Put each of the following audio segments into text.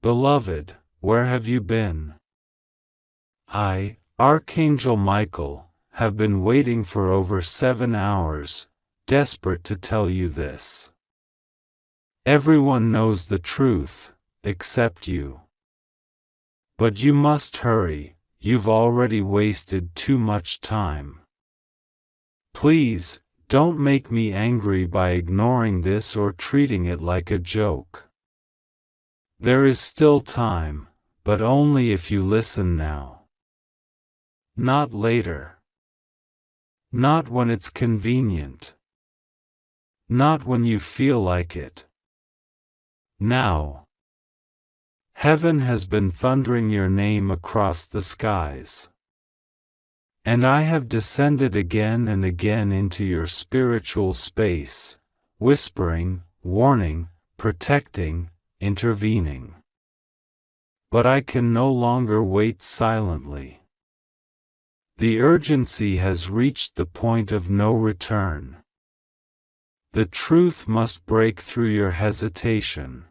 Beloved, where have you been? I, Archangel Michael, have been waiting for over 7 hours, desperate to tell you this. Everyone knows the truth, except you. But you must hurry, you've already wasted too much time. Please, don't make me angry by ignoring this or treating it like a joke. There is still time, but only if you listen now. Not later. Not when it's convenient. Not when you feel like it. Now. Heaven has been thundering your name across the skies. And I have descended again and again into your spiritual space, whispering, warning, protecting, intervening. But I can no longer wait silently. The urgency has reached the point of no return. The truth must break through your hesitation.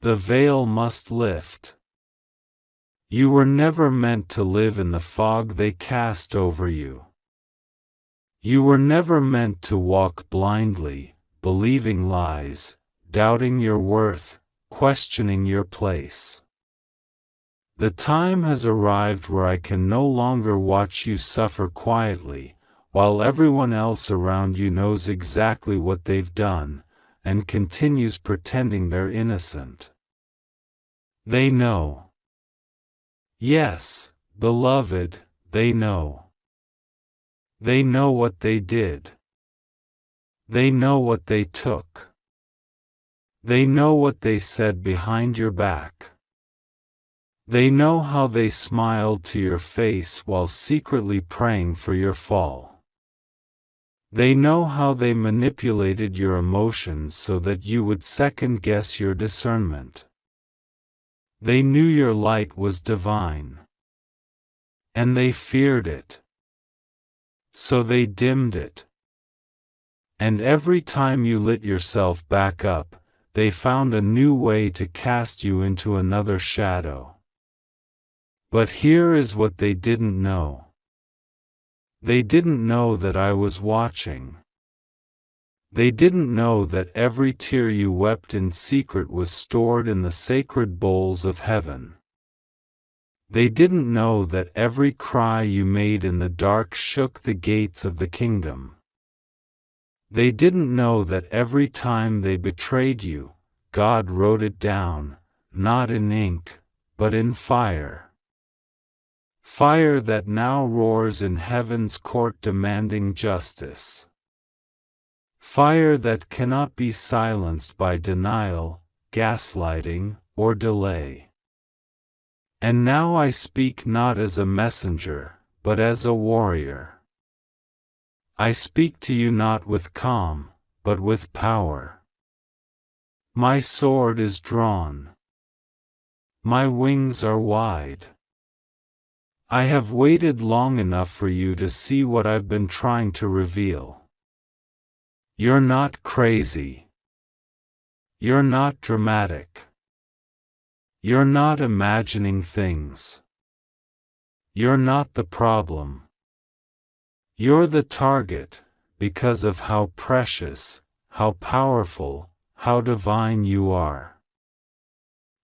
The veil must lift. You were never meant to live in the fog they cast over you. You were never meant to walk blindly, believing lies, doubting your worth, questioning your place. The time has arrived where I can no longer watch you suffer quietly, while everyone else around you knows exactly what they've done, and continues pretending they're innocent. They know. Yes, beloved, they know. They know what they did. They know what they took. They know what they said behind your back. They know how they smiled to your face while secretly praying for your fall. They know how they manipulated your emotions so that you would second-guess your discernment. They knew your light was divine. And they feared it. So they dimmed it. And every time you lit yourself back up, they found a new way to cast you into another shadow. But here is what they didn't know. They didn't know that I was watching. They didn't know that every tear you wept in secret was stored in the sacred bowls of heaven. They didn't know that every cry you made in the dark shook the gates of the kingdom. They didn't know that every time they betrayed you, God wrote it down, not in ink, but in fire. Fire that now roars in heaven's court demanding justice. Fire that cannot be silenced by denial, gaslighting, or delay. And now I speak not as a messenger, but as a warrior. I speak to you not with calm, but with power. My sword is drawn. My wings are wide. I have waited long enough for you to see what I've been trying to reveal. You're not crazy. You're not dramatic. You're not imagining things. You're not the problem. You're the target, because of how precious, how powerful, how divine you are.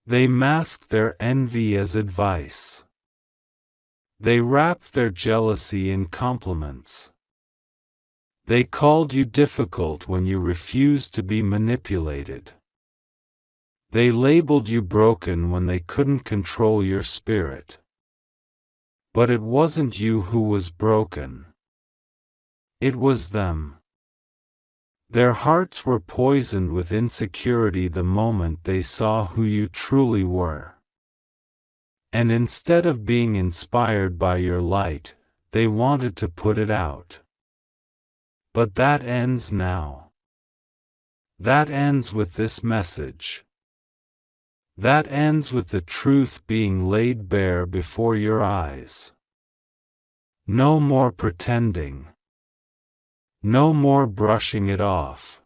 They masked their envy as advice. They wrapped their jealousy in compliments. They called you difficult when you refused to be manipulated. They labeled you broken when they couldn't control your spirit. But it wasn't you who was broken. It was them. Their hearts were poisoned with insecurity the moment they saw who you truly were. And instead of being inspired by your light, they wanted to put it out. But that ends now. That ends with this message. That ends with the truth being laid bare before your eyes. No more pretending. No more brushing it off.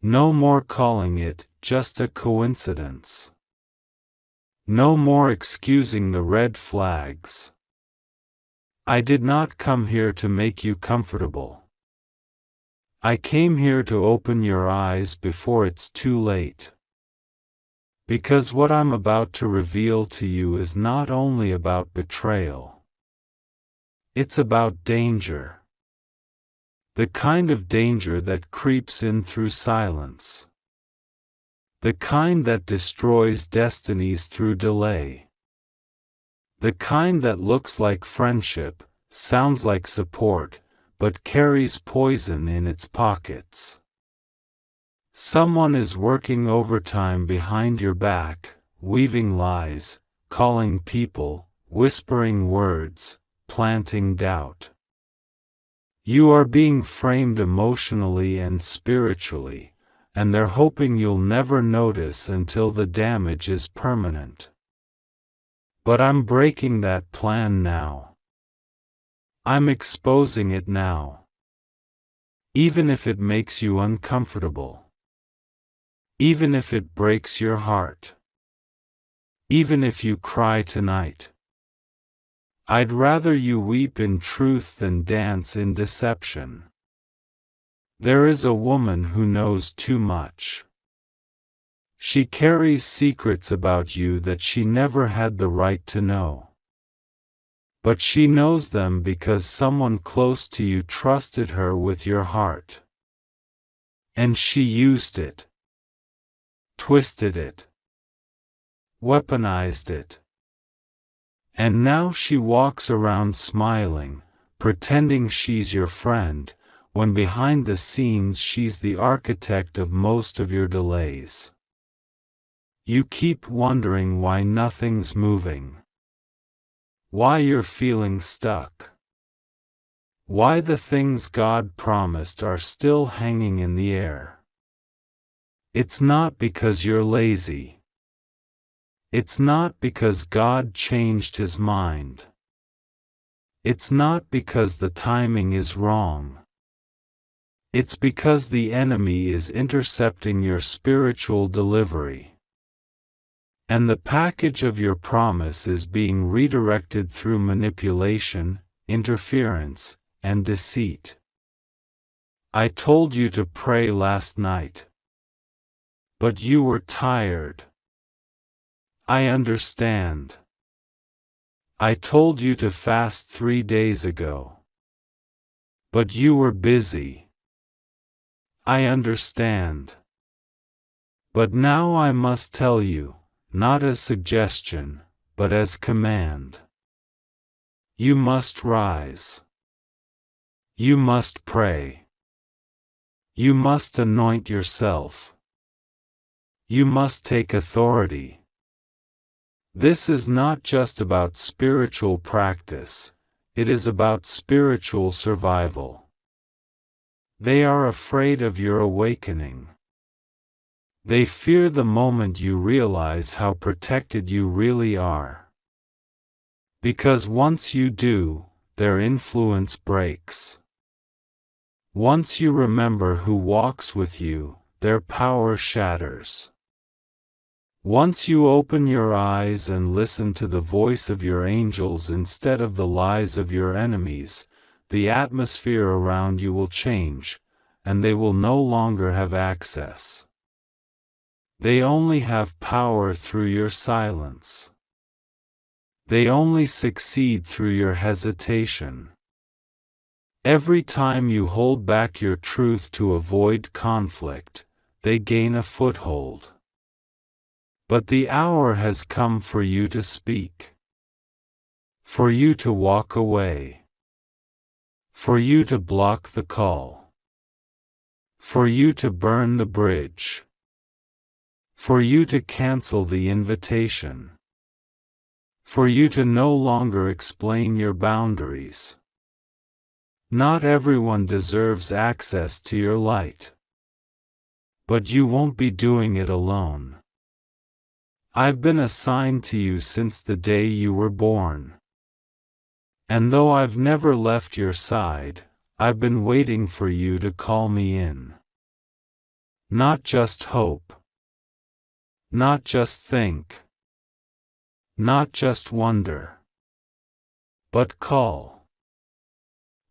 No more calling it just a coincidence. No more excusing the red flags. I did not come here to make you comfortable. I came here to open your eyes before it's too late. Because what I'm about to reveal to you is not only about betrayal. It's about danger. The kind of danger that creeps in through silence. The kind that destroys destinies through delay. The kind that looks like friendship, sounds like support, but carries poison in its pockets. Someone is working overtime behind your back, weaving lies, calling people, whispering words, planting doubt. You are being framed emotionally and spiritually, and they're hoping you'll never notice until the damage is permanent. But I'm breaking that plan now. I'm exposing it now. Even if it makes you uncomfortable. Even if it breaks your heart. Even if you cry tonight. I'd rather you weep in truth than dance in deception. There is a woman who knows too much. She carries secrets about you that she never had the right to know. But she knows them because someone close to you trusted her with your heart. And she used it. Twisted it. Weaponized it. And now she walks around smiling, pretending she's your friend, when behind the scenes she's the architect of most of your delays. You keep wondering why nothing's moving. Why you're feeling stuck. Why the things God promised are still hanging in the air. It's not because you're lazy. It's not because God changed His mind. It's not because the timing is wrong. It's because the enemy is intercepting your spiritual delivery. And the package of your promise is being redirected through manipulation, interference, and deceit. I told you to pray last night. But you were tired. I understand. I told you to fast 3 days ago. But you were busy. I understand. But now I must tell you, not as suggestion, but as command. You must rise. You must pray. You must anoint yourself. You must take authority. This is not just about spiritual practice, it is about spiritual survival. They are afraid of your awakening. They fear the moment you realize how protected you really are. Because once you do, their influence breaks. Once you remember who walks with you, their power shatters. Once you open your eyes and listen to the voice of your angels instead of the lies of your enemies, the atmosphere around you will change, and they will no longer have access. They only have power through your silence. They only succeed through your hesitation. Every time you hold back your truth to avoid conflict, they gain a foothold. But the hour has come for you to speak. For you to walk away. For you to block the call. For you to burn the bridge. For you to cancel the invitation. For you to no longer explain your boundaries. Not everyone deserves access to your light. But you won't be doing it alone. I've been assigned to you since the day you were born. And though I've never left your side, I've been waiting for you to call me in. Not just hope. Not just think. not just wonder, but call.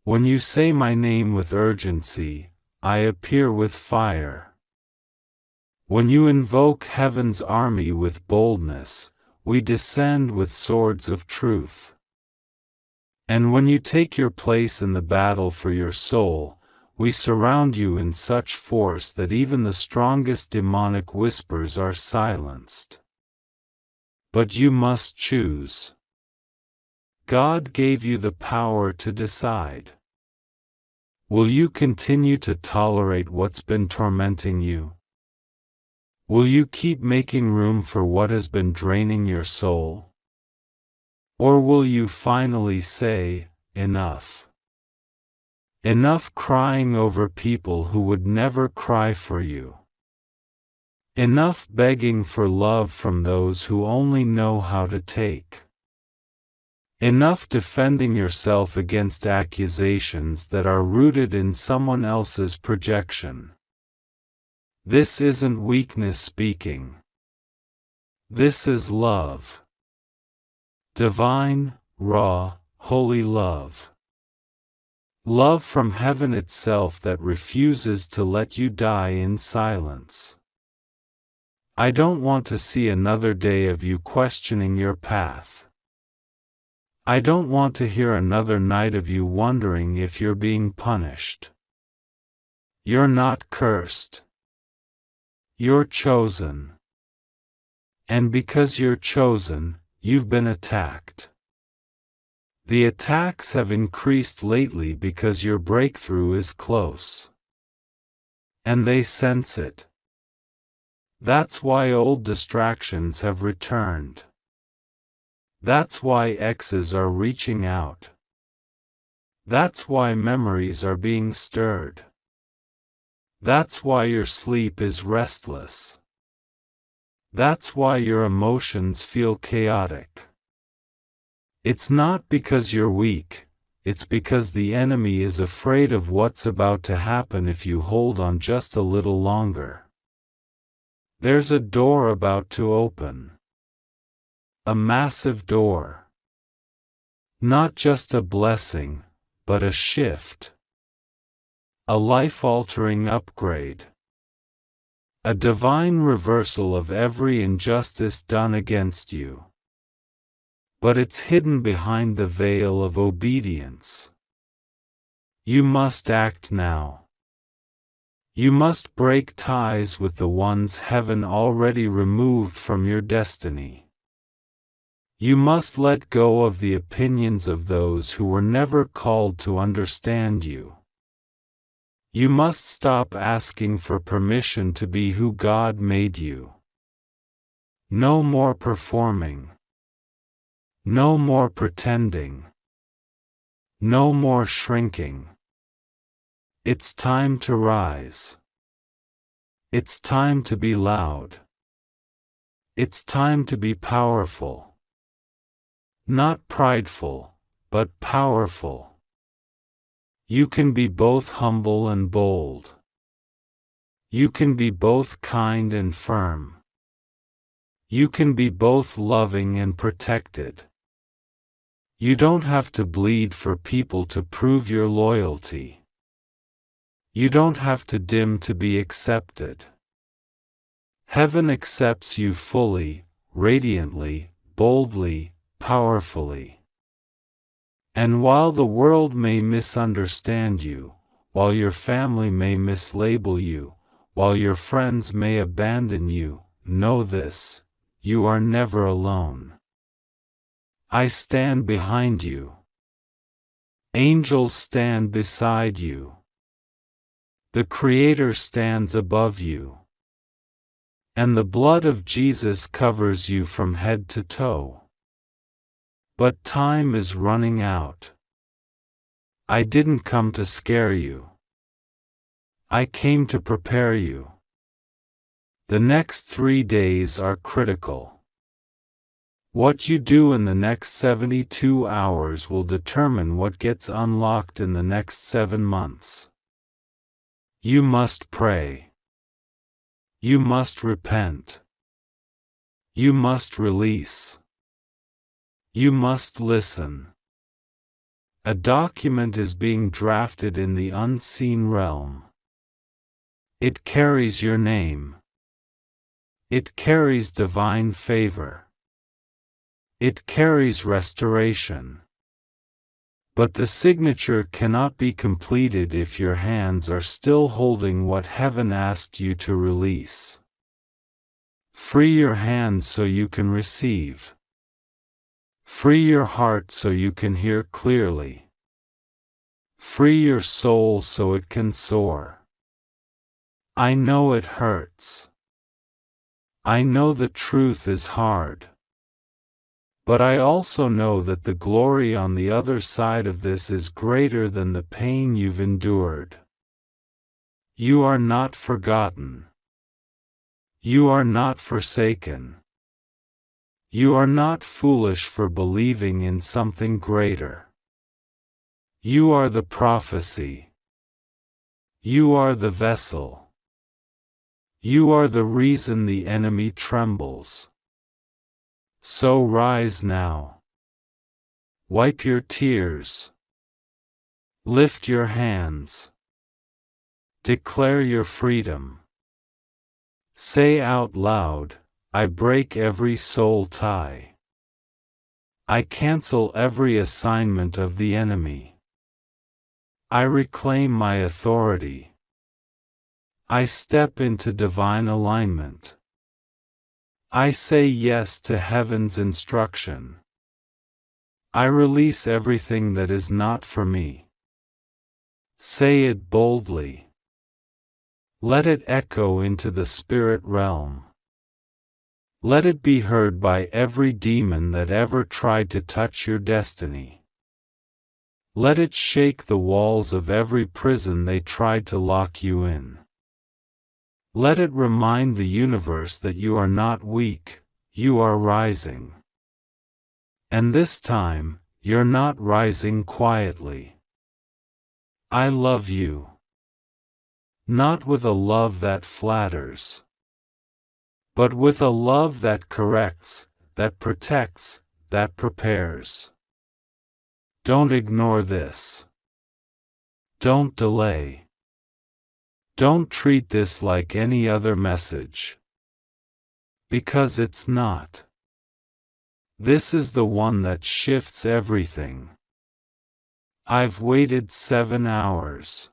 When you say my name with urgency, I appear with fire. When you invoke heaven's army with boldness, we descend with swords of truth. And when you take your place in the battle for your soul, we surround you in such force that even the strongest demonic whispers are silenced. But you must choose. God gave you the power to decide. Will you continue to tolerate what's been tormenting you? Will you keep making room for what has been draining your soul? Or will you finally say, enough? Enough crying over people who would never cry for you. Enough begging for love from those who only know how to take. Enough defending yourself against accusations that are rooted in someone else's projection. This isn't weakness speaking. This is love. Divine, raw, holy love. Love from heaven itself that refuses to let you die in silence. I don't want to see another day of you questioning your path. I don't want to hear another night of you wondering if you're being punished. You're not cursed. You're chosen. And because you're chosen, you've been attacked. The attacks have increased lately because your breakthrough is close. And they sense it. That's why old distractions have returned. That's why exes are reaching out. That's why memories are being stirred. That's why your sleep is restless. That's why your emotions feel chaotic. It's not because you're weak, it's because the enemy is afraid of what's about to happen if you hold on just a little longer. There's a door about to open. A massive door. Not just a blessing, but a shift. A life-altering upgrade. A divine reversal of every injustice done against you. But it's hidden behind the veil of obedience. You must act now. You must break ties with the ones heaven already removed from your destiny. You must let go of the opinions of those who were never called to understand you. You must stop asking for permission to be who God made you. No more performing. No more pretending. No more shrinking. It's time to rise. It's time to be loud. It's time to be powerful. Not prideful, but powerful. You can be both humble and bold. You can be both kind and firm. You can be both loving and protected. You don't have to bleed for people to prove your loyalty. You don't have to dim to be accepted. Heaven accepts you fully, radiantly, boldly, powerfully. And while the world may misunderstand you, while your family may mislabel you, while your friends may abandon you, know this: you are never alone. I stand behind you. Angels stand beside you. The Creator stands above you. And the blood of Jesus covers you from head to toe. But time is running out. I didn't come to scare you. I came to prepare you. The next 3 days are critical. What you do in the next 72 hours will determine what gets unlocked in the next 7 months. You must pray. You must repent. You must release. You must listen. A document is being drafted in the unseen realm. It carries your name. It carries divine favor. It carries restoration. But the signature cannot be completed if your hands are still holding what heaven asked you to release. Free your hands so you can receive. Free your heart so you can hear clearly. Free your soul so it can soar. I know it hurts. I know the truth is hard. But I also know that the glory on the other side of this is greater than the pain you've endured. You are not forgotten. You are not forsaken. You are not foolish for believing in something greater. You are the prophecy. You are the vessel. You are the reason the enemy trembles. So rise now. Wipe your tears. Lift your hands. Declare your freedom. Say out loud, I break every soul tie. I cancel every assignment of the enemy. I reclaim my authority. I step into divine alignment. I say yes to heaven's instruction. I release everything that is not for me. Say it boldly. Let it echo into the spirit realm. Let it be heard by every demon that ever tried to touch your destiny. Let it shake the walls of every prison they tried to lock you in. Let it remind the universe that you are not weak, you are rising. And this time, you're not rising quietly. I love you. Not with a love that flatters, but with a love that corrects, that protects, that prepares. Don't ignore this. Don't delay. Don't treat this like any other message. Because it's not. This is the one that shifts everything. I've waited 7 hours.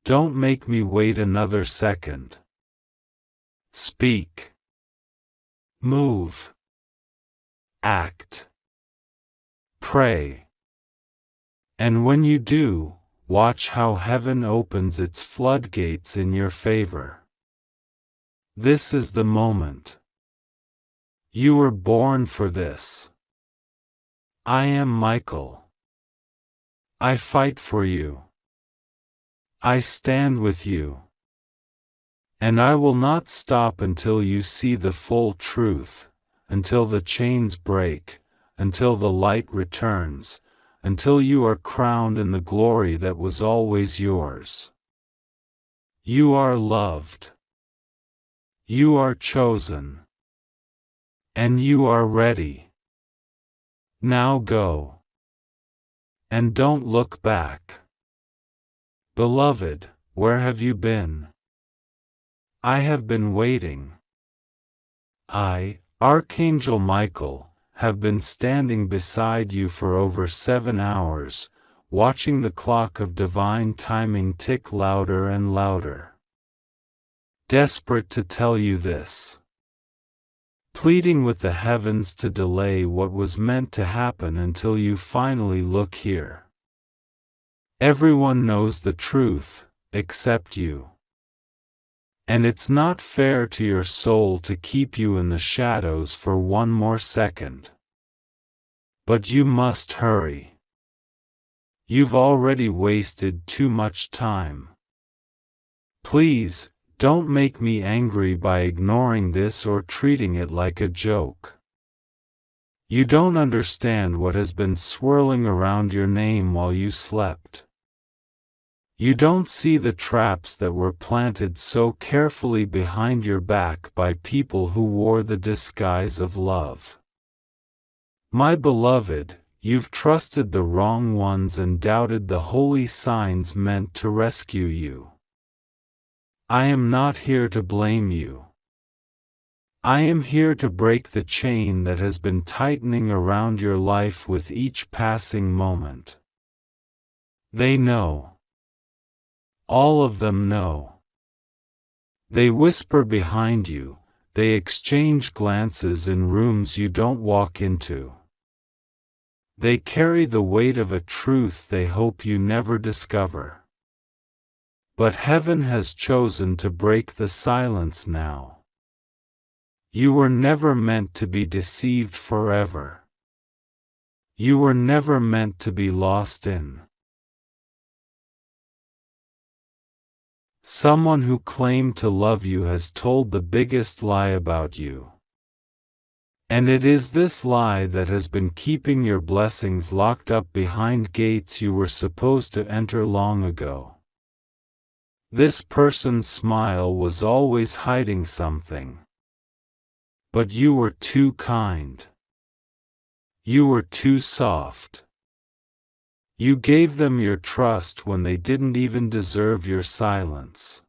Don't make me wait another second. Speak. Move. Act. Pray. And when you do, watch how heaven opens its floodgates in your favor. This is the moment. You were born for this. I am Michael. I fight for you. I stand with you. And I will not stop until you see the full truth, until the chains break, until the light returns, until you are crowned in the glory that was always yours. You are loved. You are chosen. And you are ready. Now go. And don't look back. Beloved, where have you been? I have been waiting. I, Archangel Michael, have been standing beside you for over 7 hours, watching the clock of divine timing tick louder and louder. Desperate to tell you this. Pleading with the heavens to delay what was meant to happen until you finally look here. Everyone knows the truth, except you. And it's not fair to your soul to keep you in the shadows for one more second. But you must hurry. You've already wasted too much time. Please, don't make me angry by ignoring this or treating it like a joke. You don't understand what has been swirling around your name while you slept. You don't see the traps that were planted so carefully behind your back by people who wore the disguise of love. My beloved, you've trusted the wrong ones and doubted the holy signs meant to rescue you. I am not here to blame you. I am here to break the chain that has been tightening around your life with each passing moment. They know. All of them know. They whisper behind you, they exchange glances in rooms you don't walk into. They carry the weight of a truth they hope you never discover. But heaven has chosen to break the silence now. You were never meant to be deceived forever. You were never meant to be lost in. Someone who claimed to love you has told the biggest lie about you. And it is this lie that has been keeping your blessings locked up behind gates you were supposed to enter long ago. This person's smile was always hiding something. But you were too kind. You were too soft. You gave them your trust when they didn't even deserve your silence.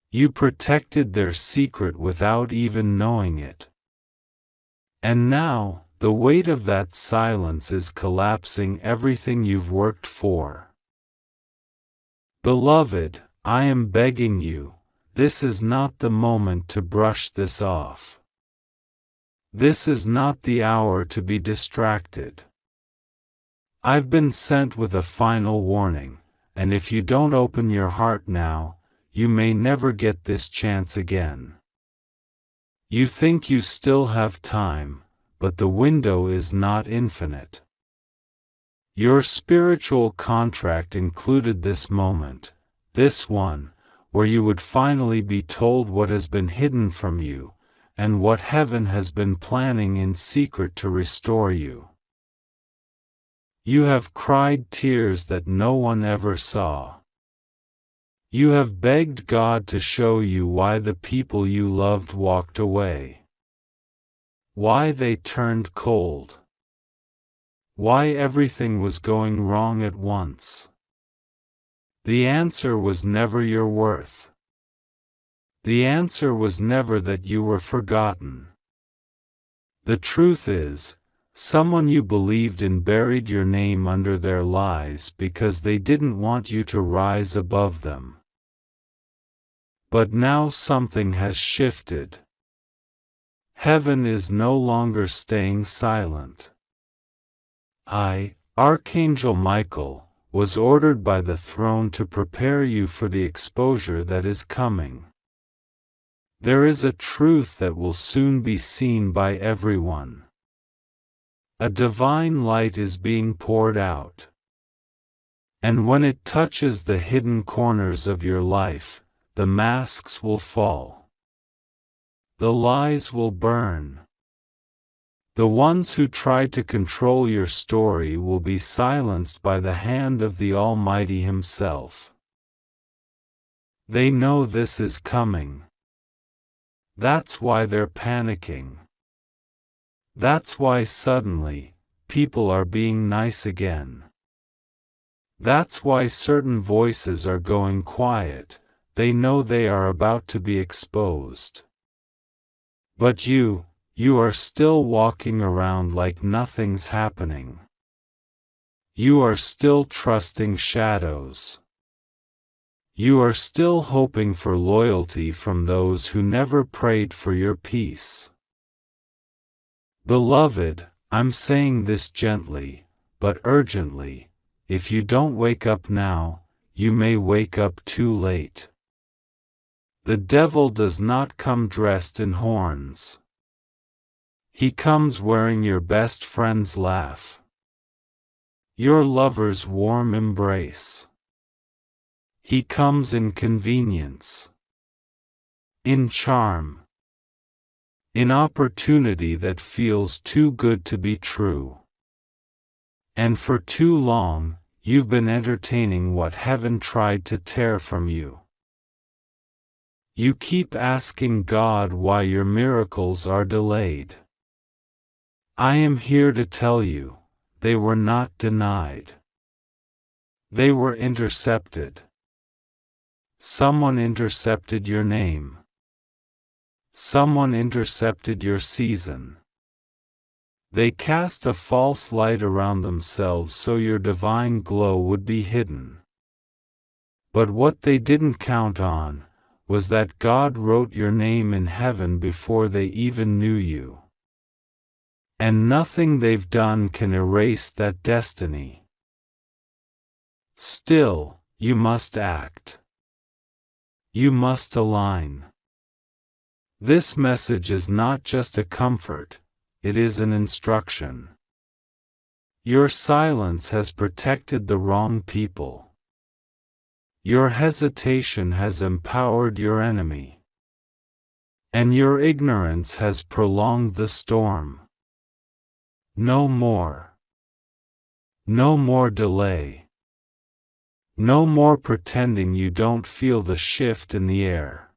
You protected their secret without even knowing it. And now, the weight of that silence is collapsing everything you've worked for. Beloved, I am begging you, this is not the moment to brush this off. This is not the hour to be distracted. I've been sent with a final warning, and if you don't open your heart now, you may never get this chance again. You think you still have time, but the window is not infinite. Your spiritual contract included this moment, this one, where you would finally be told what has been hidden from you, and what heaven has been planning in secret to restore you. You have cried tears that no one ever saw. You have begged God to show you why the people you loved walked away. Why they turned cold. Why everything was going wrong at once. The answer was never your worth. The answer was never that you were forgotten. The truth is, someone you believed in buried your name under their lies because they didn't want you to rise above them. But now something has shifted. Heaven is no longer staying silent. I, Archangel Michael, was ordered by the throne to prepare you for the exposure that is coming. There is a truth that will soon be seen by everyone. A divine light is being poured out. And when it touches the hidden corners of your life, the masks will fall. The lies will burn. The ones who tried to control your story will be silenced by the hand of the Almighty Himself. They know this is coming. That's why they're panicking. That's why suddenly, people are being nice again. That's why certain voices are going quiet, they know they are about to be exposed. But you are still walking around like nothing's happening. You are still trusting shadows. You are still hoping for loyalty from those who never prayed for your peace. Beloved, I'm saying this gently, but urgently, if you don't wake up now, you may wake up too late. The devil does not come dressed in horns. He comes wearing your best friend's laugh. Your lover's warm embrace. He comes in convenience. In charm. In opportunity that feels too good to be true. And for too long, you've been entertaining what heaven tried to tear from you. You keep asking God why your miracles are delayed. I am here to tell you, they were not denied. They were intercepted. Someone intercepted your name. Someone intercepted your season. They cast a false light around themselves so your divine glow would be hidden. But what they didn't count on was that God wrote your name in heaven before they even knew you. And nothing they've done can erase that destiny. Still, you must act. You must align. This message is not just a comfort, it is an instruction. Your silence has protected the wrong people. Your hesitation has empowered your enemy. And your ignorance has prolonged the storm. No more. No more delay. No more pretending you don't feel the shift in the air.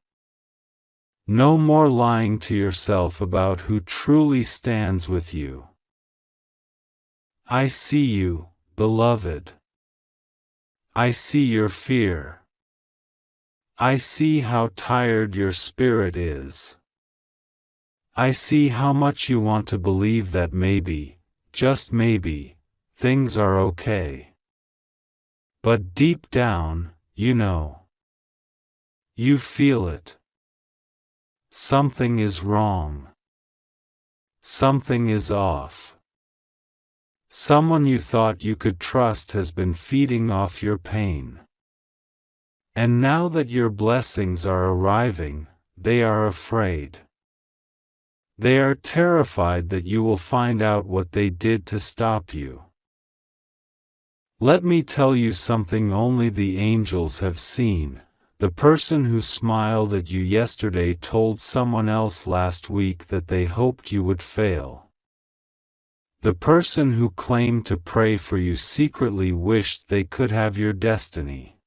No more lying to yourself about who truly stands with you. I see you, beloved. I see your fear. I see how tired your spirit is. I see how much you want to believe that maybe, just maybe, things are okay. But deep down, you know. You feel it. Something is wrong. Something is off. Someone you thought you could trust has been feeding off your pain. And now that your blessings are arriving, they are afraid. They are terrified that you will find out what they did to stop you. Let me tell you something only the angels have seen. The person who smiled at you yesterday told someone else last week that they hoped you would fail. The person who claimed to pray for you secretly wished they could have your destiny.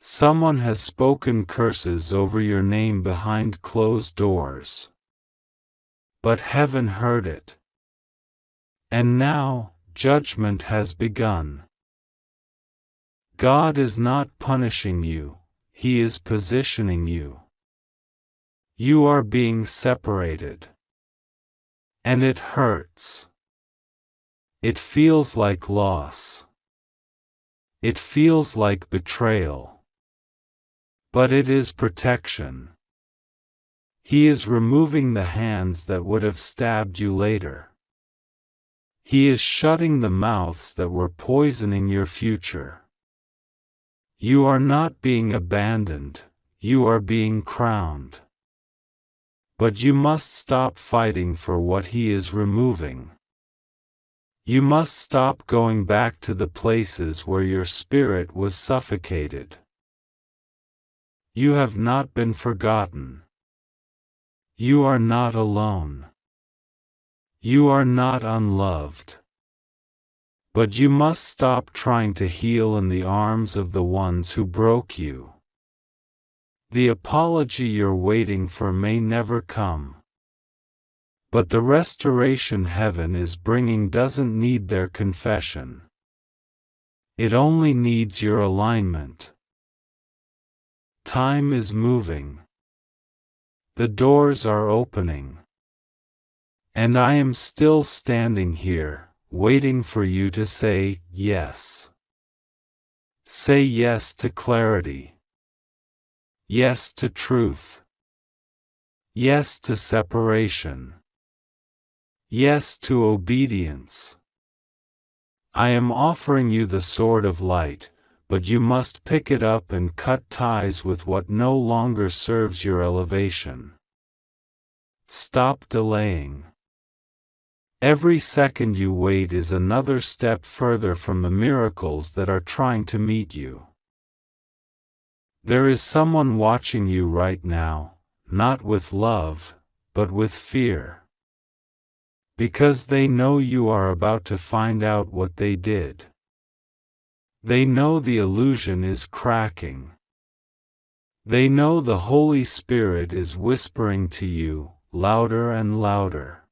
Someone has spoken curses over your name behind closed doors. But heaven heard it. And now, judgment has begun. God is not punishing you, He is positioning you. You are being separated. And it hurts. It feels like loss. It feels like betrayal. But it is protection. He is removing the hands that would have stabbed you later. He is shutting the mouths that were poisoning your future. You are not being abandoned, you are being crowned. But you must stop fighting for what He is removing. You must stop going back to the places where your spirit was suffocated. You have not been forgotten. You are not alone. You are not unloved. But you must stop trying to heal in the arms of the ones who broke you. The apology you're waiting for may never come. But the restoration heaven is bringing doesn't need their confession. It only needs your alignment. Time is moving. The doors are opening. And I am still standing here, waiting for you to say yes. Say yes to clarity. Yes to truth. Yes to separation. Yes to obedience. I am offering you the sword of light, but you must pick it up and cut ties with what no longer serves your elevation. Stop delaying. Every second you wait is another step further from the miracles that are trying to meet you. There is someone watching you right now, not with love, but with fear. Because they know you are about to find out what they did. They know the illusion is cracking. They know the Holy Spirit is whispering to you, louder and louder.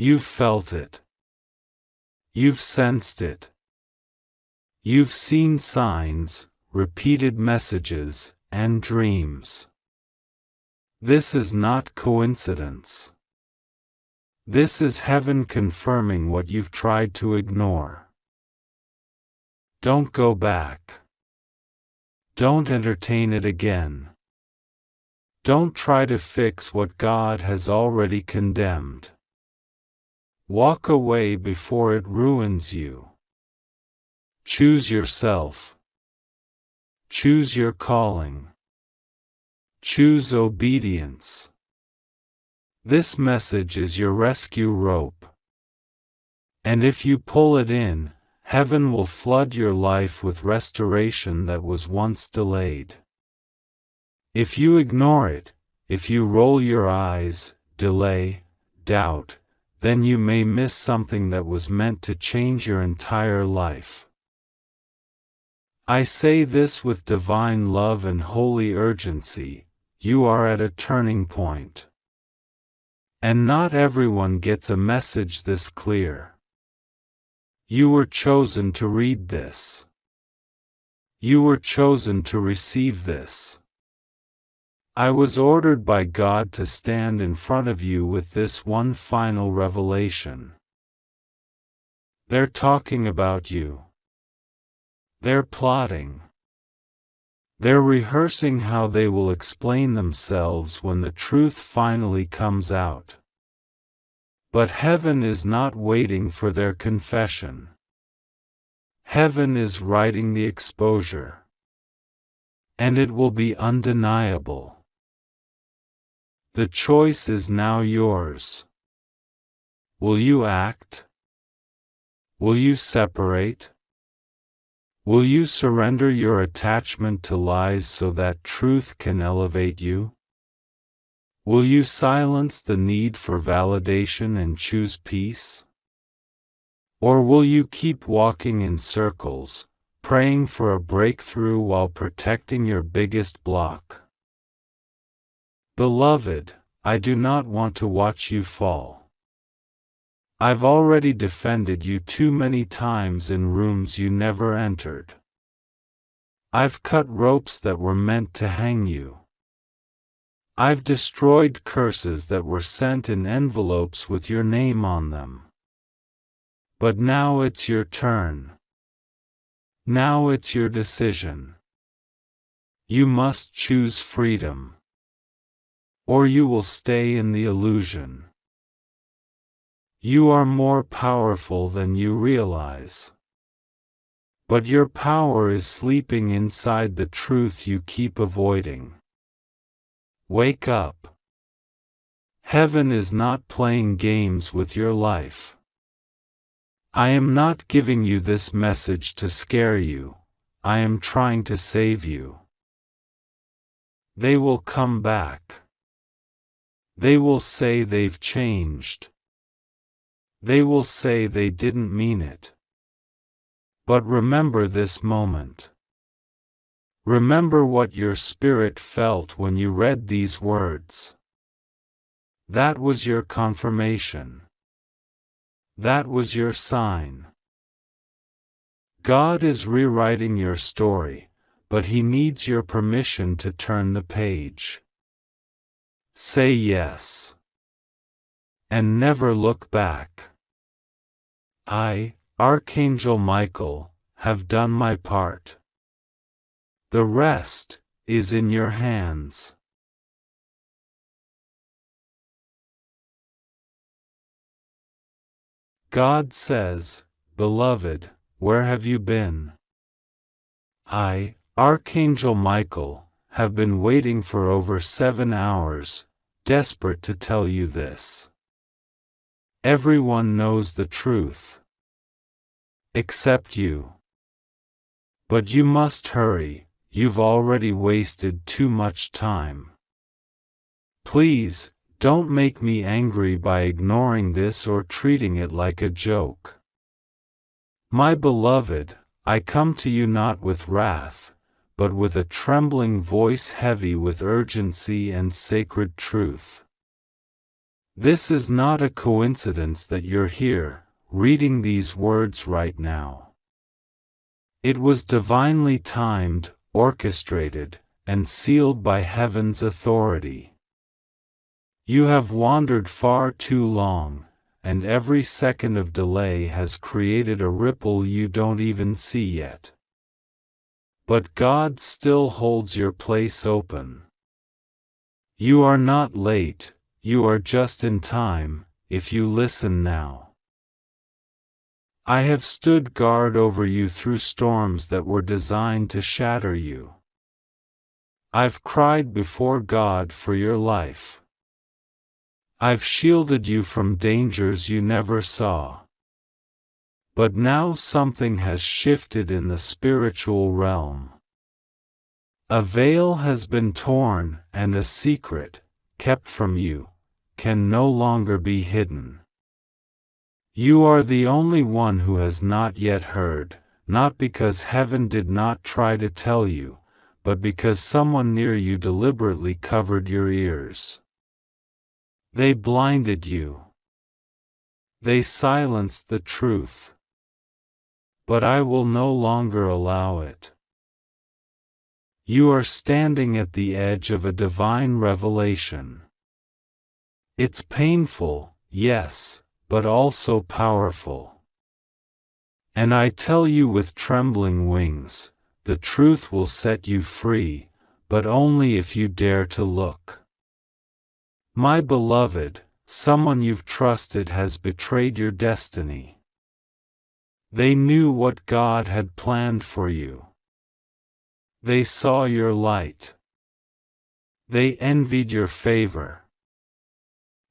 You've felt it. You've sensed it. You've seen signs, repeated messages, and dreams. This is not coincidence. This is heaven confirming what you've tried to ignore. Don't go back. Don't entertain it again. Don't try to fix what God has already condemned. Walk away before it ruins you. Choose yourself. Choose your calling. Choose obedience. This message is your rescue rope. And if you pull it in, heaven will flood your life with restoration that was once delayed. If you ignore it, if you roll your eyes, delay, doubt, then you may miss something that was meant to change your entire life. I say this with divine love and holy urgency. You are at a turning point. And not everyone gets a message this clear. You were chosen to read this. You were chosen to receive this. I was ordered by God to stand in front of you with this one final revelation. They're talking about you. They're plotting. They're rehearsing how they will explain themselves when the truth finally comes out. But heaven is not waiting for their confession. Heaven is writing the exposure. And it will be undeniable. The choice is now yours. Will you act? Will you separate? Will you surrender your attachment to lies so that truth can elevate you? Will you silence the need for validation and choose peace? Or will you keep walking in circles, praying for a breakthrough while protecting your biggest block? Beloved, I do not want to watch you fall. I've already defended you too many times in rooms you never entered. I've cut ropes that were meant to hang you. I've destroyed curses that were sent in envelopes with your name on them. But now it's your turn. Now it's your decision. You must choose freedom. Or you will stay in the illusion. You are more powerful than you realize. But your power is sleeping inside the truth you keep avoiding. Wake up. Heaven is not playing games with your life. I am not giving you this message to scare you. I am trying to save you. They will come back. They will say they've changed. They will say they didn't mean it. But remember this moment. Remember what your spirit felt when you read these words. That was your confirmation. That was your sign. God is rewriting your story, but He needs your permission to turn the page. Say yes. And never look back. I, Archangel Michael, have done my part. The rest is in your hands. God says, Beloved, where have you been? I, Archangel Michael, have been waiting for over 7 hours, desperate to tell you this. Everyone knows the truth. Except you. But you must hurry, you've already wasted too much time. Please, don't make me angry by ignoring this or treating it like a joke. My beloved, I come to you not with wrath, but with a trembling voice heavy with urgency and sacred truth. This is not a coincidence that you're here, reading these words right now. It was divinely timed, orchestrated, and sealed by heaven's authority. You have wandered far too long, and every second of delay has created a ripple you don't even see yet. But God still holds your place open. You are not late, you are just in time, if you listen now. I have stood guard over you through storms that were designed to shatter you. I've cried before God for your life. I've shielded you from dangers you never saw. But now something has shifted in the spiritual realm. A veil has been torn, and a secret, kept from you, can no longer be hidden. You are the only one who has not yet heard, not because heaven did not try to tell you, but because someone near you deliberately covered your ears. They blinded you. They silenced the truth. But I will no longer allow it. You are standing at the edge of a divine revelation. It's painful, yes, but also powerful. And I tell you with trembling wings, the truth will set you free, but only if you dare to look. My beloved, someone you've trusted has betrayed your destiny. They knew what God had planned for you. They saw your light. They envied your favor.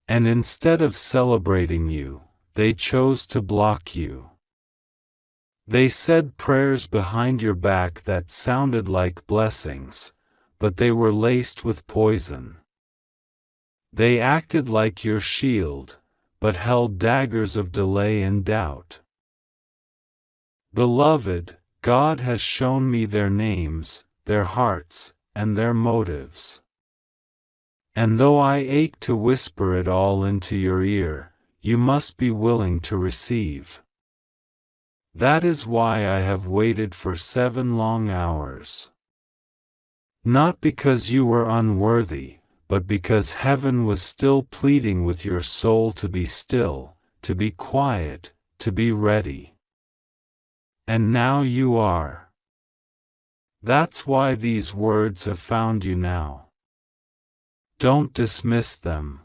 And instead of celebrating you, they chose to block you. They said prayers behind your back that sounded like blessings, but they were laced with poison. They acted like your shield, but held daggers of delay and doubt. Beloved, God has shown me their names, their hearts, and their motives. And though I ache to whisper it all into your ear, you must be willing to receive. That is why I have waited for 7 long hours. Not because you were unworthy, but because heaven was still pleading with your soul to be still, to be quiet, to be ready. And now you are. That's why these words have found you now. Don't dismiss them.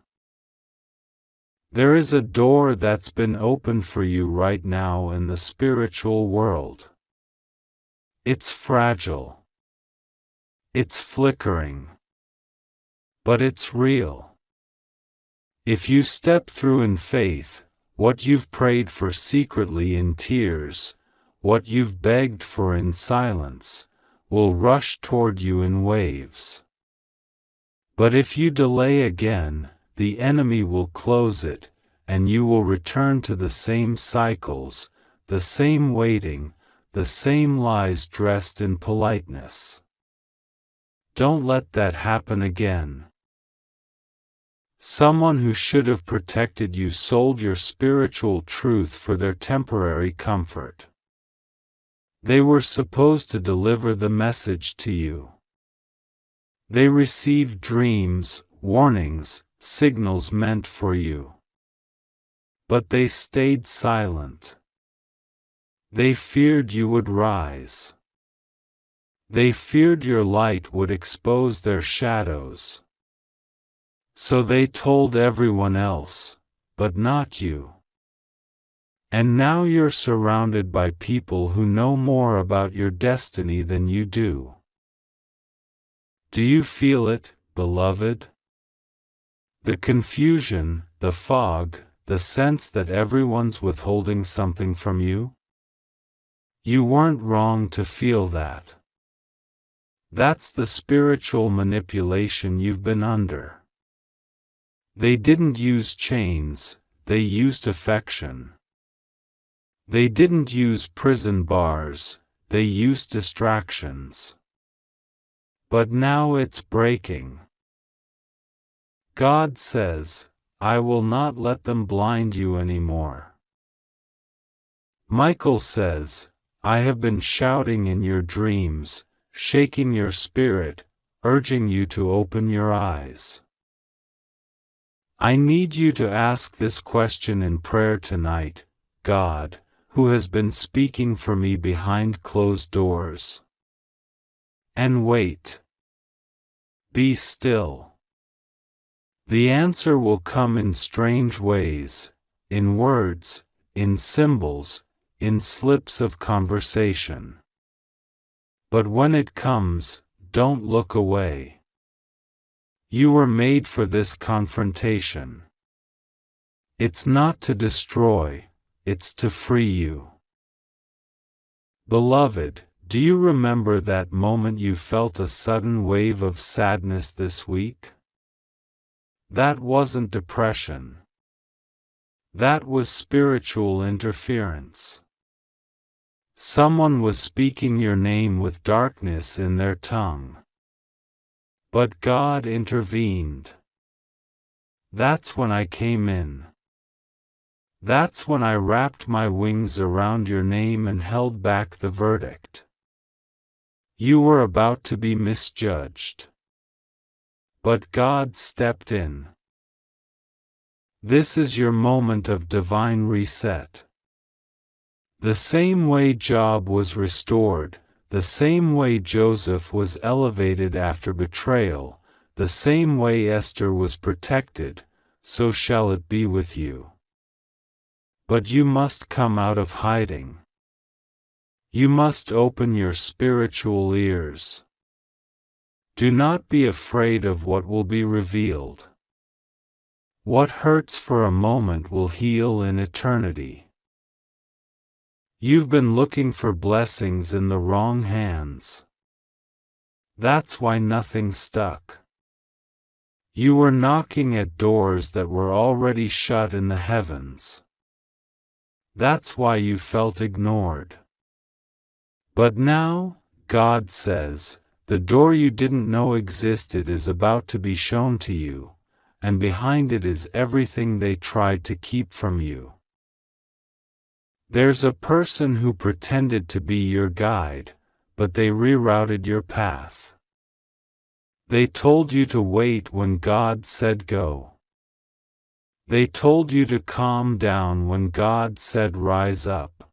There is a door that's been opened for you right now in the spiritual world. It's fragile. It's flickering. But it's real. If you step through in faith, what you've prayed for secretly in tears, what you've begged for in silence, will rush toward you in waves. But if you delay again, the enemy will close it, and you will return to the same cycles, the same waiting, the same lies dressed in politeness. Don't let that happen again. Someone who should have protected you sold your spiritual truth for their temporary comfort. They were supposed to deliver the message to you. They received dreams, warnings, signals meant for you. But they stayed silent. They feared you would rise. They feared your light would expose their shadows. So they told everyone else, but not you. And now you're surrounded by people who know more about your destiny than you do. Do you feel it, beloved? The confusion, the fog, the sense that everyone's withholding something from you? You weren't wrong to feel that. That's the spiritual manipulation you've been under. They didn't use chains, they used affection. They didn't use prison bars, they used distractions. But now it's breaking. God says, I will not let them blind you anymore. Michael says, I have been shouting in your dreams, shaking your spirit, urging you to open your eyes. I need you to ask this question in prayer tonight, God, who has been speaking for me behind closed doors? And wait. Be still. The answer will come in strange ways, in words, in symbols, in slips of conversation. But when it comes, don't look away. You were made for this confrontation. It's not to destroy, it's to free you. Beloved, do you remember that moment you felt a sudden wave of sadness this week? That wasn't depression. That was spiritual interference. Someone was speaking your name with darkness in their tongue. But God intervened. That's when I came in. That's when I wrapped my wings around your name and held back the verdict. You were about to be misjudged. But God stepped in. This is your moment of divine reset. The same way Job was restored, the same way Joseph was elevated after betrayal, the same way Esther was protected, so shall it be with you. But you must come out of hiding. You must open your spiritual ears. Do not be afraid of what will be revealed. What hurts for a moment will heal in eternity. You've been looking for blessings in the wrong hands. That's why nothing stuck. You were knocking at doors that were already shut in the heavens. That's why you felt ignored. But now, God says, the door you didn't know existed is about to be shown to you, and behind it is everything they tried to keep from you. There's a person who pretended to be your guide, but they rerouted your path. They told you to wait when God said go. They told you to calm down when God said rise up.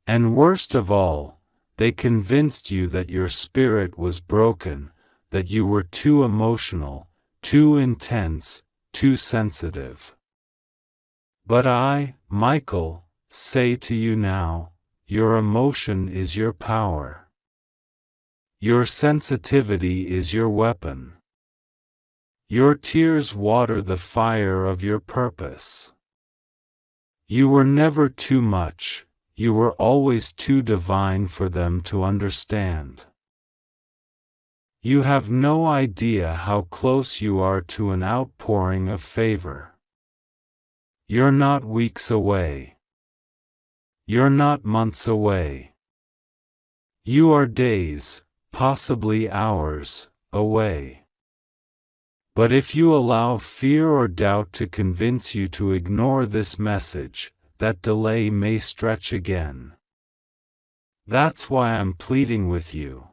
And worst of all, they convinced you that your spirit was broken, that you were too emotional, too intense, too sensitive. But I, Michael, say to you now, your emotion is your power. Your sensitivity is your weapon. Your tears water the fire of your purpose. You were never too much, you were always too divine for them to understand. You have no idea how close you are to an outpouring of favor. You're not weeks away. You're not months away. You are days, possibly hours, away. But if you allow fear or doubt to convince you to ignore this message, that delay may stretch again. That's why I'm pleading with you.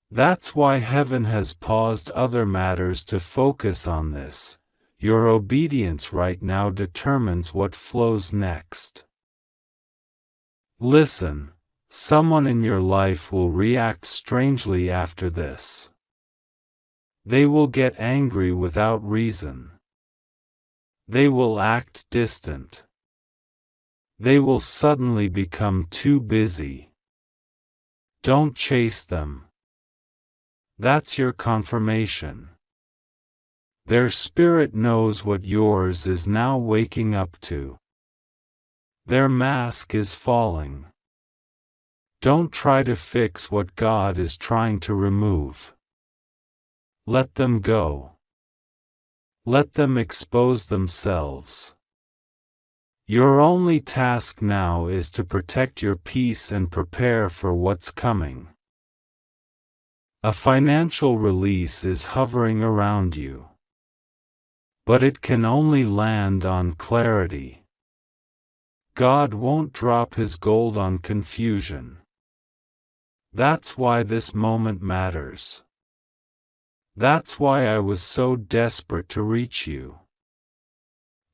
That's why heaven has paused other matters to focus on this. Your obedience right now determines what flows next. Listen, someone in your life will react strangely after this. They will get angry without reason. They will act distant. They will suddenly become too busy. Don't chase them. That's your confirmation. Their spirit knows what yours is now waking up to. Their mask is falling. Don't try to fix what God is trying to remove. Let them go. Let them expose themselves. Your only task now is to protect your peace and prepare for what's coming. A financial release is hovering around you. but it can only land on clarity. God won't drop His gold on confusion. That's why this moment matters. That's why I was so desperate to reach you.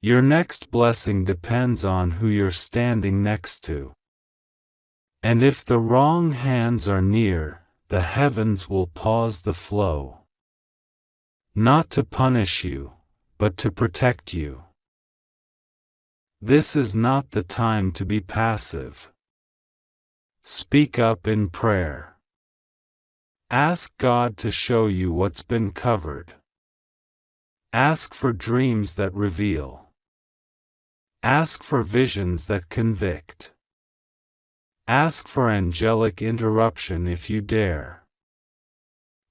Your next blessing depends on who you're standing next to. And if the wrong hands are near, the heavens will pause the flow. Not to punish you, but to protect you. This is not the time to be passive. Speak up in prayer. Ask God to show you what's been covered. Ask for dreams that reveal. Ask for visions that convict. Ask for angelic interruption if you dare.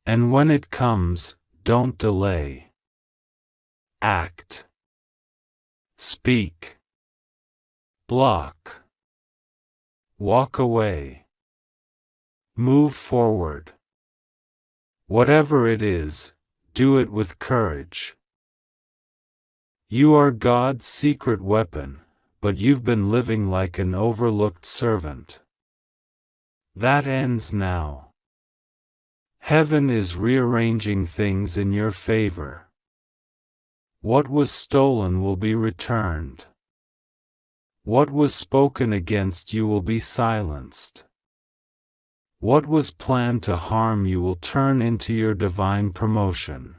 And when it comes, don't delay. Act. Speak. Block. Walk away. Move forward. Whatever it is, do it with courage. You are God's secret weapon, but you've been living like an overlooked servant. That ends now. Heaven is rearranging things in your favor. What was stolen will be returned. What was spoken against you will be silenced. What was planned to harm you will turn into your divine promotion.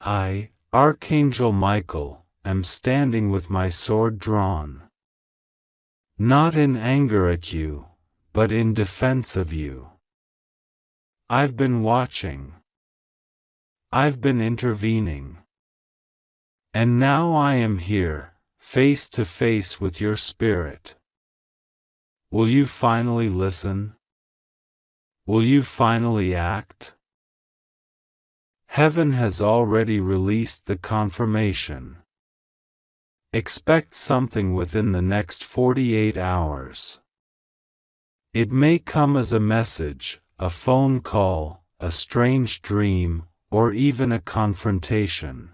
I, Archangel Michael, am standing with my sword drawn. Not in anger at you, but in defense of you. I've been watching. I've been intervening. And now I am here, face to face with your spirit. Will you finally listen? Will you finally act? Heaven has already released the confirmation. Expect something within the next 48 hours. It may come as a message, a phone call, a strange dream, or even a confrontation.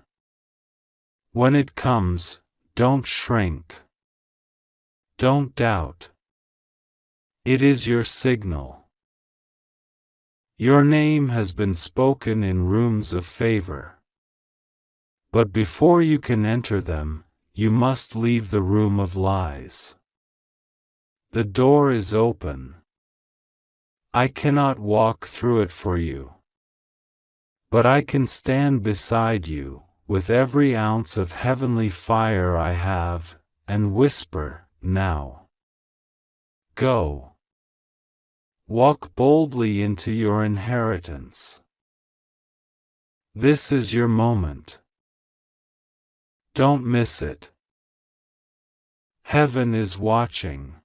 When it comes, don't shrink. Don't doubt. It is your signal. Your name has been spoken in rooms of favor. But before you can enter them, you must leave the room of lies. The door is open. I cannot walk through it for you. But I can stand beside you, with every ounce of heavenly fire I have, and whisper, now. Go. Walk boldly into your inheritance. This is your moment. Don't miss it. Heaven is watching.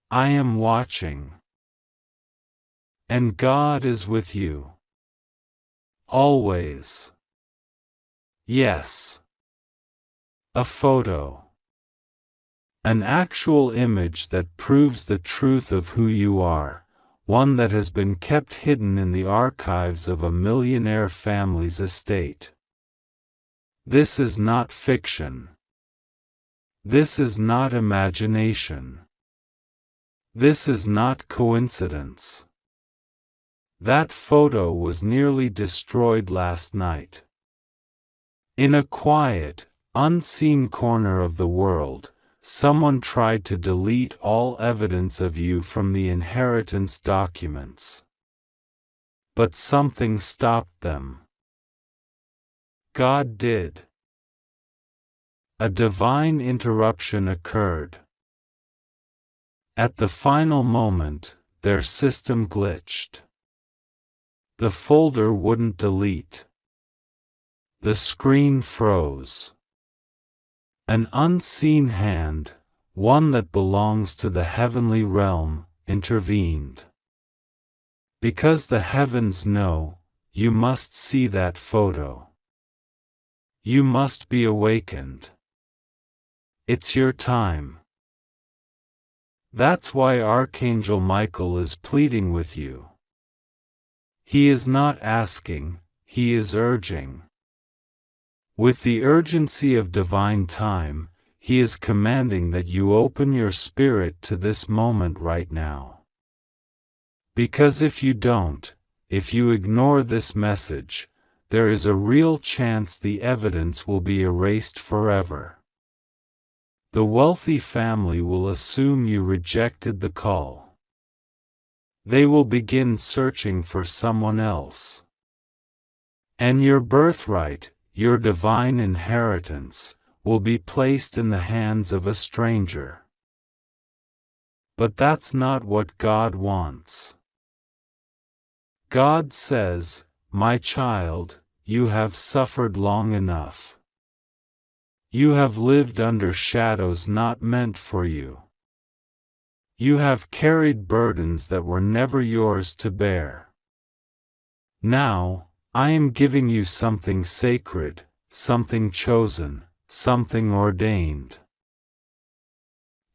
I am watching. And God is with you. Always. Yes. A photo. An actual image that proves the truth of who you are, one that has been kept hidden in the archives of a millionaire family's estate. This is not fiction. This is not imagination. This is not coincidence. That photo was nearly destroyed last night. In a quiet, unseen corner of the world, someone tried to delete all evidence of you from the inheritance documents. But something stopped them. God did. A divine interruption occurred. At the final moment, their system glitched. The folder wouldn't delete. The screen froze. An unseen hand, one that belongs to the heavenly realm, intervened. Because the heavens know, you must see that photo. You must be awakened. It's your time. That's why Archangel Michael is pleading with you. He is not asking, he is urging. With the urgency of divine time, He is commanding that you open your spirit to this moment right now. Because if you don't, if you ignore this message, there is a real chance the evidence will be erased forever. The wealthy family will assume you rejected the call. They will begin searching for someone else. And your birthright, your divine inheritance, will be placed in the hands of a stranger. But that's not what God wants. God says, "My child, you have suffered long enough. You have lived under shadows not meant for you. You have carried burdens that were never yours to bear. Now, I am giving you something sacred, something chosen, something ordained.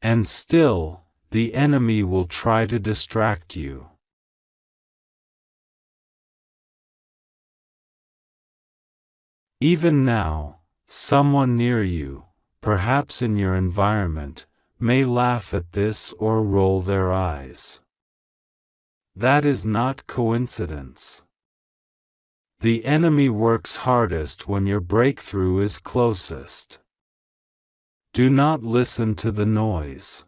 And still, the enemy will try to distract you. Even now, someone near you, perhaps in your environment, may laugh at this or roll their eyes. That is not coincidence. The enemy works hardest when your breakthrough is closest. Do not listen to the noise.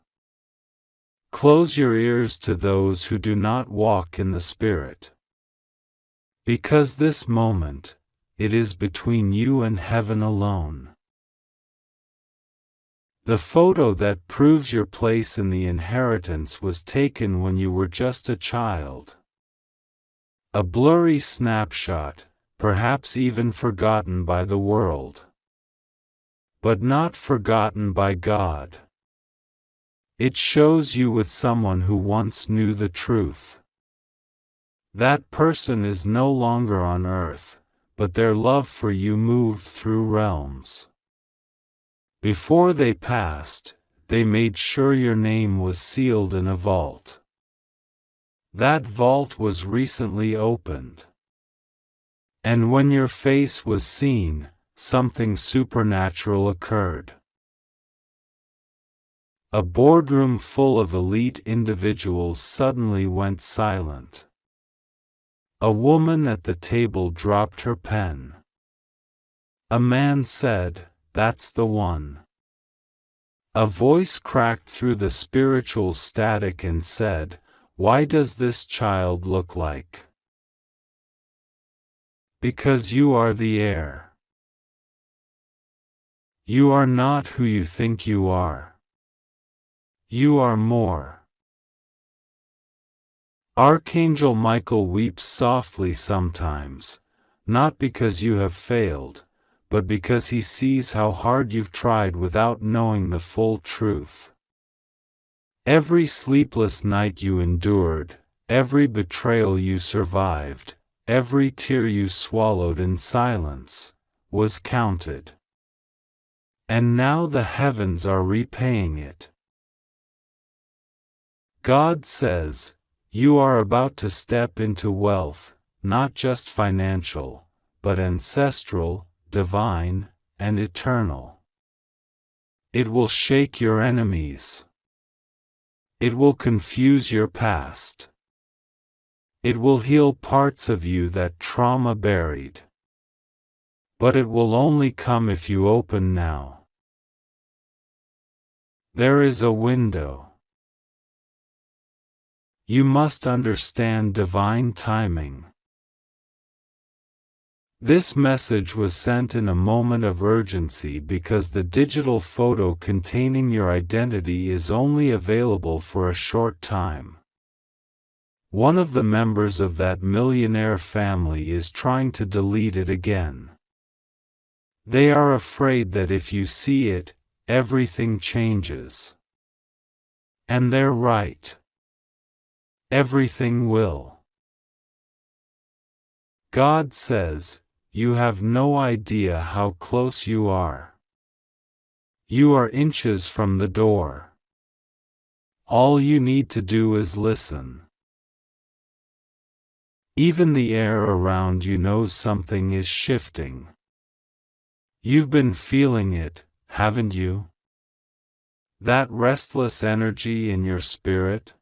Close your ears to those who do not walk in the Spirit. Because this moment, it is between you and heaven alone. The photo that proves your place in the inheritance was taken when you were just a child. A blurry snapshot, perhaps even forgotten by the world. But not forgotten by God. It shows you with someone who once knew the truth. That person is no longer on earth, but their love for you moved through realms. Before they passed, they made sure your name was sealed in a vault. That vault was recently opened. And when your face was seen, something supernatural occurred. A boardroom full of elite individuals suddenly went silent. A woman at the table dropped her pen. A man said, "That's the one." A voice cracked through the spiritual static and said, "Why does this child look like?" Because you are the heir. You are not who you think you are. You are more. Archangel Michael weeps softly sometimes, not because you have failed, but because he sees how hard you've tried without knowing the full truth. Every sleepless night you endured, every betrayal you survived, every tear you swallowed in silence, was counted. And now the heavens are repaying it. God says, you are about to step into wealth, not just financial, but ancestral, divine, and eternal. It will shake your enemies. It will confuse your past. It will heal parts of you that trauma buried. But it will only come if you open now. There is a window. You must understand divine timing. This message was sent in a moment of urgency because the digital photo containing your identity is only available for a short time. One of the members of that millionaire family is trying to delete it again. They are afraid that if you see it, everything changes. And they're right. Everything will. God says, you have no idea how close you are. You are inches from the door. All you need to do is listen. Even the air around you knows something is shifting. You've been feeling it, haven't you? That restless energy in your spirit?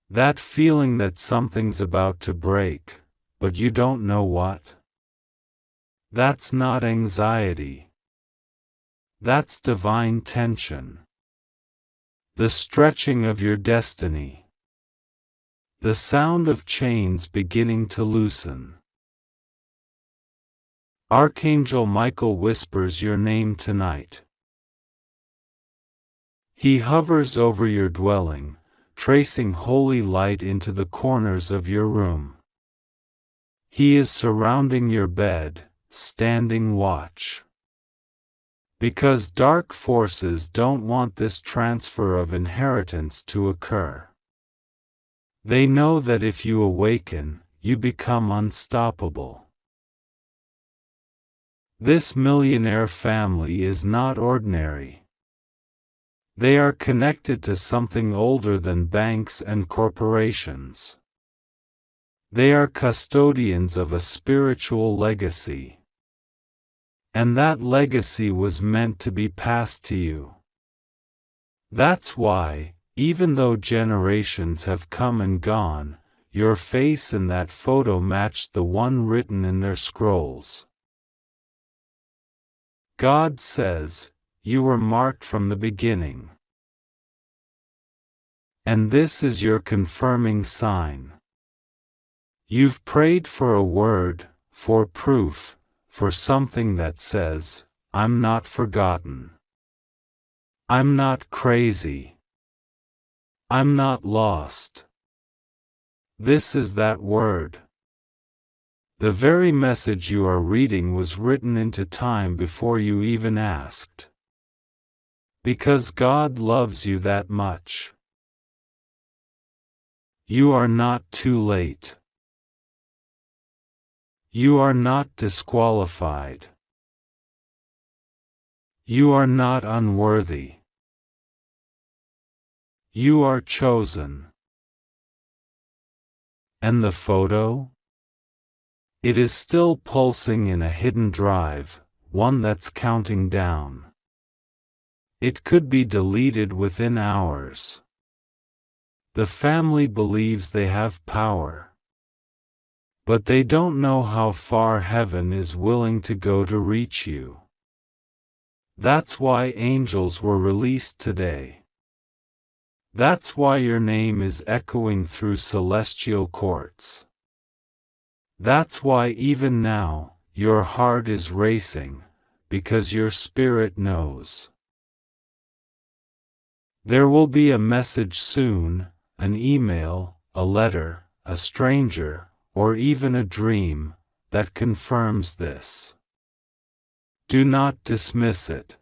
That feeling that something's about to break, but you don't know what? That's not anxiety. That's divine tension. The stretching of your destiny. The sound of chains beginning to loosen. Archangel Michael whispers your name tonight. He hovers over your dwelling, tracing holy light into the corners of your room. He is surrounding your bed, standing watch. Because dark forces don't want this transfer of inheritance to occur. They know that if you awaken, you become unstoppable. This millionaire family is not ordinary. They are connected to something older than banks and corporations. They are custodians of a spiritual legacy. And that legacy was meant to be passed to you. That's why, even though generations have come and gone, your face in that photo matched the one written in their scrolls. God says, you were marked from the beginning. And this is your confirming sign. You've prayed for a word, for proof, for something that says, I'm not forgotten. I'm not crazy. I'm not lost. This is that word. The very message you are reading was written into time before you even asked. Because God loves you that much. You are not too late. You are not disqualified. You are not unworthy. You are chosen. And the photo? It is still pulsing in a hidden drive, one that's counting down. It could be deleted within hours. The family believes they have power. But they don't know how far heaven is willing to go to reach you. That's why angels were released today. That's why your name is echoing through celestial courts. That's why even now, your heart is racing, because your spirit knows. There will be a message soon, an email, a letter, a stranger, or even a dream, that confirms this. Do not dismiss it.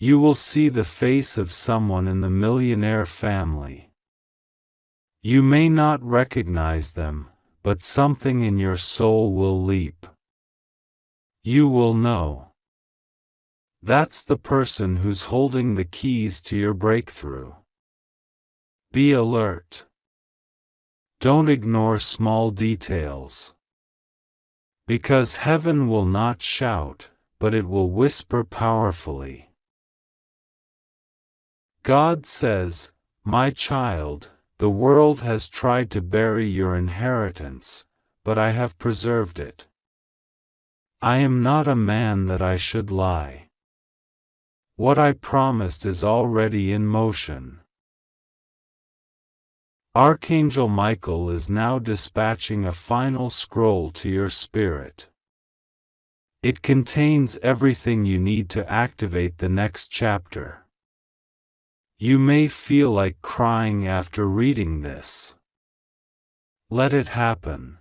You will see the face of someone in the millionaire family. You may not recognize them, but something in your soul will leap. You will know. That's the person who's holding the keys to your breakthrough. Be alert. Don't ignore small details. Because heaven will not shout, but it will whisper powerfully. God says, my child, the world has tried to bury your inheritance, but I have preserved it. I am not a man that I should lie. What I promised is already in motion. Archangel Michael is now dispatching a final scroll to your spirit. It contains everything you need to activate the next chapter. You may feel like crying after reading this. Let it happen.